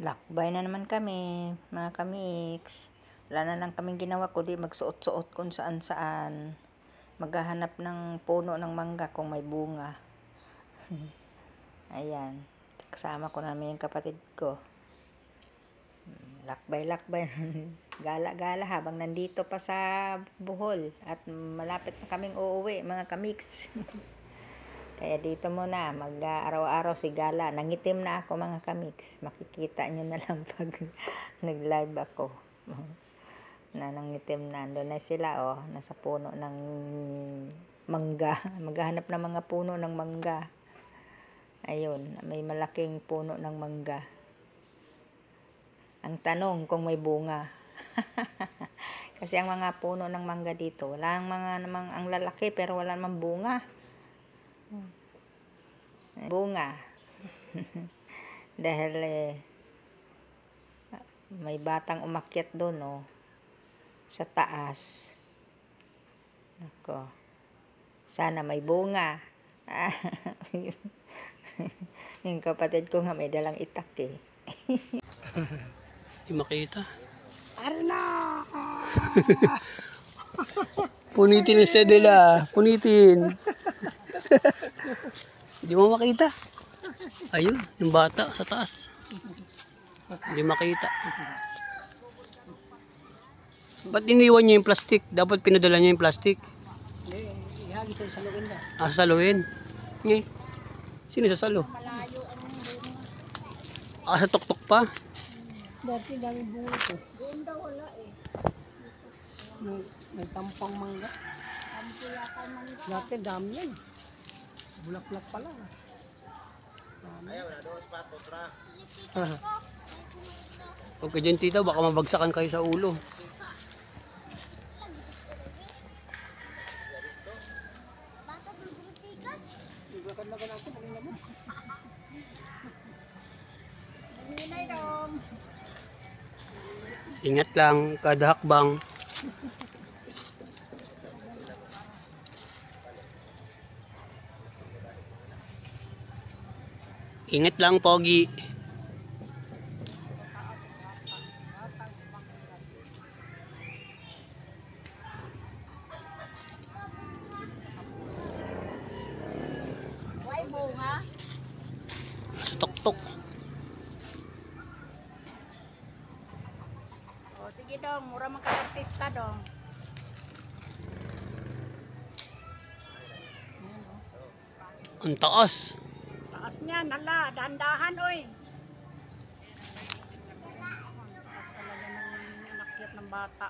Lakbay na naman kami, mga kamiks. Wala na lang kaming ginawa kundi magsuot-suot kung saan-saan. Maghahanap ng puno ng mangga kung may bunga. Ayan. Kasama ko namin yung kapatid ko. Lakbay-lakbay. Gala-gala habang nandito pa sa Bohol. At malapit na kaming uuwi, mga kamiks. Kaya dito muna, mag-araw-araw si Gala. Nangitim na ako, mga kamiks. Makikita nyo na lang pag nag-live ako. Na nangitim na. Doon na sila, oh. Nasa puno ng mangga. Maghahanap ng mga puno ng mangga. Ayun, may malaking puno ng mangga. Ang tanong kung may bunga. Kasi ang mga puno ng mangga dito, wala namang ang lalaki pero wala namang bunga. Bunga. Dahil may batang umakyat doon, oh, sa taas. Ako. Sana may bunga. Yung kapatid ko nga may dalang itak eh. Hindi makita. Arna! Punitin yung sedula. Punitin. Hindi mo makita. Ayun, yung bata sa taas. Hindi makita. Ba't iniwan niya yung plastic? Dapat pinadala niya yung plastic. Hindi, ihagis sa saluin na. Sasaluin. Ngayon. Sino sasalo? Sa tuktok pa. Dati dami bunga ko. Doon daw wala eh. May tampang mangga. Dati dami yan. Bulaklak pala. Ayaw na doon, pato, tra. Huwag ka dyan, tita. Baka mabagsakan kayo sa ulo. Ingat lang, kada hakbang. Ingat lang, Pogi. May bunga? Sa tuktok. O sige dong, mura magka-artista dong. Ang taas. Taas niya, nala, dahan-dahan oy. Taas talaga ng inakyat ng bata.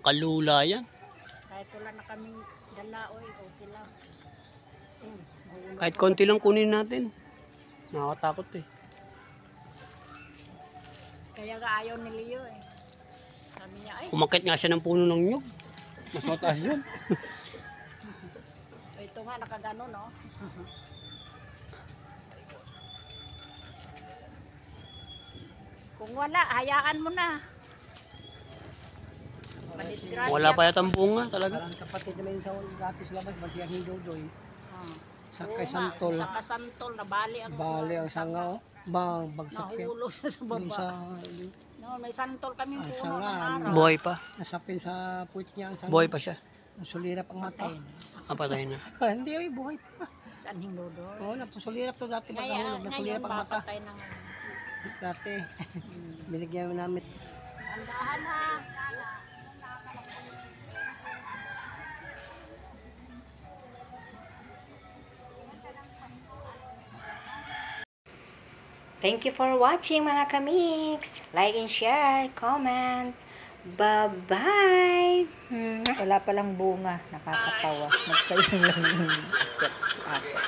Kalula yan. Kahit wala na kaming dala oy, okay lang. Kahit konti lang kunin natin. Nakakatakot eh. Kaya nga ayaw ni Leo eh. Sabi niya ay, Umakyat nga siya ng puno ng nyug. Mas mataas yun. ito nga nakagano no. Kung wala, hayaan mo na. Madisgrasya. Wala pa yata ang bunga talaga. Parang kapatid nila yung sa dati sa labas, masiyang hindodoy. Sakay Oo nga, santol. Saka santol, nabali ang Bali ang sanga, bagsak siya. nahulog sa Yung baba. sa, No, may santol kaming puno sanga, ng araw. Buhay pa. nasapin sa puwit niya ang sanga. Buhay pa siya. Nasulirap ang mata. Patay na. Hindi, ay buhay pa. Saan hindodo? Oo, napusulirap to dati pagkahulog. Nasulirap ang mata. papatay ng Dati, binigyan namin. Andahan ha. Thank you for watching, mga kamiks. Like and share, comment. Bye-bye! Wala palang bunga. Nakakatawa. Nagsayang lang yung aso.